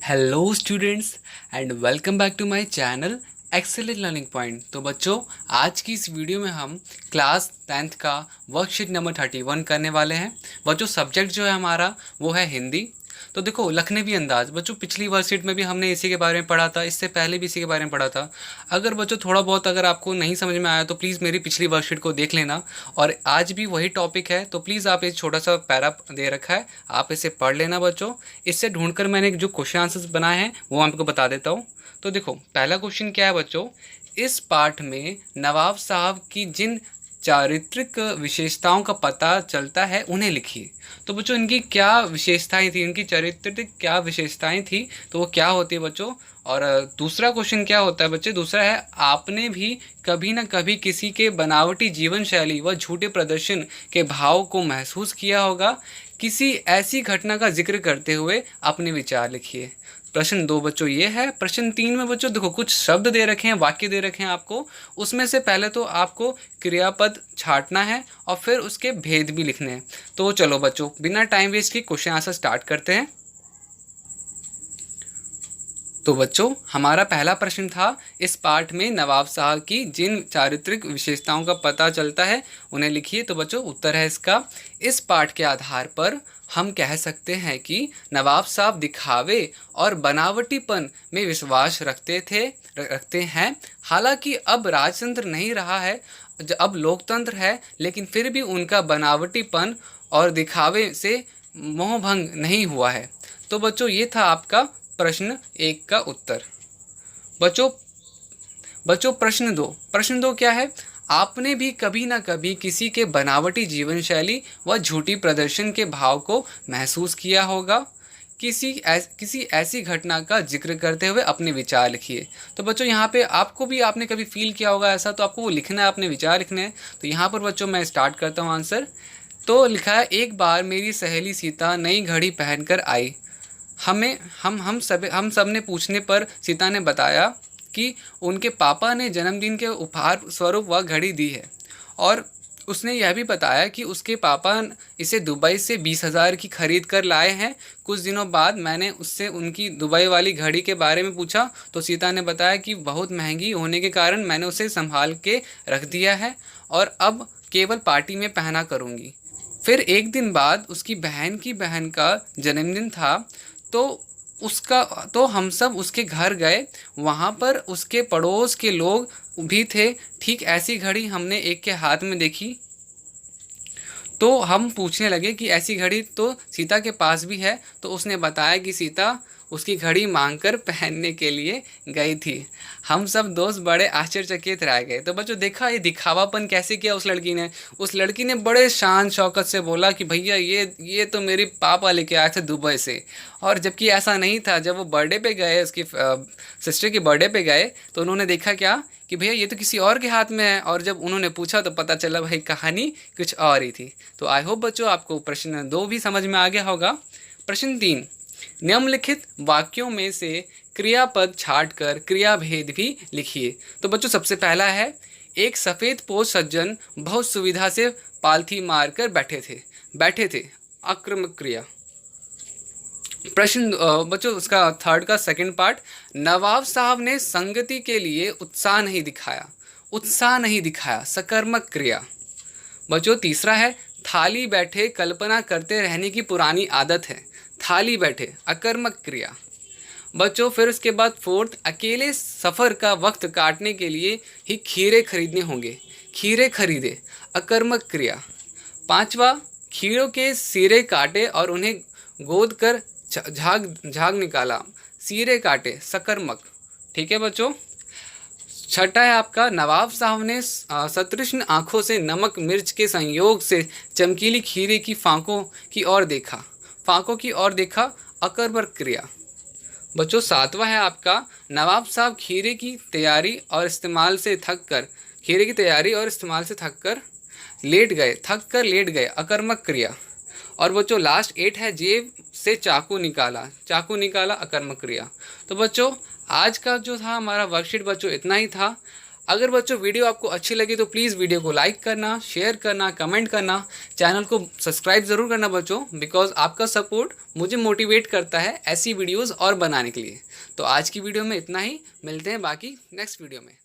Hello students and welcome back to my channel excellent learning point. तो बच्चों, आज की इस वीडियो में हम क्लास 10th का वर्कशीट नंबर 31 करने वाले हैं। बच्चों, सब्जेक्ट जो है हमारा वो है हिंदी। तो देखो, लखनवी अंदाज बच्चों, पिछली वर्कशीट में भी हमने इसी के बारे में पढ़ा था, इससे पहले भी इसी के बारे में पढ़ा था। अगर बच्चों थोड़ा बहुत अगर आपको नहीं समझ में आया तो प्लीज़ मेरी पिछली वर्कशीट को देख लेना। और आज भी वही टॉपिक है, तो प्लीज़ आप एक छोटा सा पैरा दे रखा है, आप इसे पढ़ लेना बच्चों। इससे ढूंढकर मैंने जो क्वेश्चन आंसर्स बनाए हैं वो आपको बता देता हूँ। तो देखो, पहला क्वेश्चन क्या है बच्चों, इस पाठ में नवाब साहब की जिन चारित्रिक विशेषताओं का पता चलता है उन्हें लिखिए। तो बच्चों, इनकी क्या विशेषताएं थी, इनकी चारित्रिक क्या विशेषताएं थी, तो वो क्या होती है बच्चों। और दूसरा क्वेश्चन क्या होता है बच्चे, दूसरा है, आपने भी कभी न कभी किसी के बनावटी जीवन शैली व झूठे प्रदर्शन के भाव को महसूस किया होगा। किसी ऐसी घटना का जिक्र करते हुए अपने विचार लिखिए। प्रश्न 2 बच्चों ये है। प्रश्न 3 में बच्चों देखो, कुछ शब्द दे रखे हैं, वाक्य दे रखे हैं आपको। उसमें से पहले तो आपको क्रियापद छांटना है और फिर उसके भेद भी लिखने हैं। तो चलो बच्चों, बिना टाइम वेस्ट की क्वेश्चन आंसर स्टार्ट करते हैं। तो बच्चों, हमारा पहला प्रश्न था, इस पाठ में नवाब साहब की जिन चारित्रिक विशेषताओं का पता चलता है उन्हें लिखिए। तो बच्चों, उत्तर है इसका, इस पाठ के आधार पर हम कह सकते हैं कि नवाब साहब दिखावे और बनावटीपन में विश्वास रखते हैं। हालांकि अब राजतंत्र नहीं रहा है, अब लोकतंत्र है, लेकिन फिर भी उनका बनावटीपन और दिखावे से मोहभंग नहीं हुआ है। तो बच्चों, ये था आपका प्रश्न 1 का उत्तर। बच्चों बच्चों प्रश्न दो क्या है, आपने भी कभी ना कभी किसी के बनावटी जीवन शैली व झूठी प्रदर्शन के भाव को महसूस किया होगा। किसी ऐसी घटना का जिक्र करते हुए अपने विचार लिखिए। तो बच्चों, यहाँ पे आपको भी आपने कभी फील किया होगा ऐसा, तो आपको वो लिखना है, अपने विचार लिखने हैं। तो यहाँ पर बच्चों मैं स्टार्ट करता हूँ आंसर। तो लिखा है, एक बार मेरी सहेली सीता नई घड़ी पहनकर आई। हम सब ने पूछने पर सीता ने बताया कि उनके पापा ने जन्मदिन के उपहार स्वरूप वह घड़ी दी है। और उसने यह भी बताया कि उसके पापा इसे दुबई से 20,000 की खरीद कर लाए हैं। कुछ दिनों बाद मैंने उससे उनकी दुबई वाली घड़ी के बारे में पूछा तो सीता ने बताया कि बहुत महंगी होने के कारण मैंने उसे संभाल के रख दिया है और अब केवल पार्टी में पहना करूँगी। फिर एक दिन बाद उसकी बहन का जन्मदिन था, तो हम सब उसके घर गए। वहाँ पर उसके पड़ोस के लोग भी थे। ठीक ऐसी घड़ी हमने एक के हाथ में देखी, तो हम पूछने लगे कि ऐसी घड़ी तो सीता के पास भी है। तो उसने बताया कि सीता उसकी घड़ी मांगकर पहनने के लिए गई थी। हम सब दोस्त बड़े आश्चर्यचकित रह गए। तो बच्चों, देखा ये दिखावापन कैसे किया उस लड़की ने बड़े शान शौकत से बोला कि भैया ये तो मेरे पापा लेके आए थे दुबई से। और जबकि ऐसा नहीं था। जब वो बर्थडे पे गए, उसकी सिस्टर के बर्थडे पे गए, तो उन्होंने देखा क्या कि भैया ये तो किसी और के हाथ में है। और जब उन्होंने पूछा तो पता चला भाई कहानी कुछ और ही थी। तो आई होप बच्चों आपको प्रश्न 2 भी समझ में आ गया होगा। प्रश्न 3, निम्नलिखित वाक्यों में से क्रियापद छांटकर क्रियाभेद भी लिखिए। तो बच्चों, सबसे पहला है, एक सफ़ेद पोश सज्जन बहुत सुविधा से पालथी मारकर बैठे थे। आक्रमक क्रिया। प्रश्न बच्चों, उसका थर्ड का सेकंड पार्ट, नवाब साहब ने संगति के लिए उत्साह नहीं दिखाया, सकर्मक क्रिया। बच्चों, तीसरा है, थाली बैठे कल्पना करते रहने की पुरानी आदत है। थाली बैठे, अकर्मक क्रिया। बच्चों, फिर उसके बाद फोर्थ, अकेले सफ़र का वक्त काटने के लिए ही खीरे खरीदने होंगे। खीरे खरीदे, अकर्मक क्रिया। पांचवा, खीरों के सिरे काटे और उन्हें गोद कर झाग निकाला। सिरे काटे, सकर्मक। ठीक है बच्चों। छठा है आपका, नवाब साहब ने सतृष्ण आंखों से नमक मिर्च के संयोग से चमकीली खीरे की फांकों की ओर देखा, अकर्मक क्रिया। बच्चों, सातवां है आपका, नवाब साहब खीरे की तैयारी और इस्तेमाल से थक कर लेट गए, अकर्मक क्रिया। और बच्चों, लास्ट 8 है, जेब से चाकू निकाला, अकर्मक क्रिया। तो बच्चों, आज का जो था हमारा वर्कशीट बच्चों इतना ही था। अगर बच्चों वीडियो आपको अच्छी लगी तो प्लीज़ वीडियो को लाइक करना, शेयर करना, कमेंट करना, चैनल को सब्सक्राइब ज़रूर करना बच्चों, बिकॉज आपका सपोर्ट मुझे मोटिवेट करता है ऐसी वीडियोस और बनाने के लिए। तो आज की वीडियो में इतना ही, मिलते हैं बाकी नेक्स्ट वीडियो में।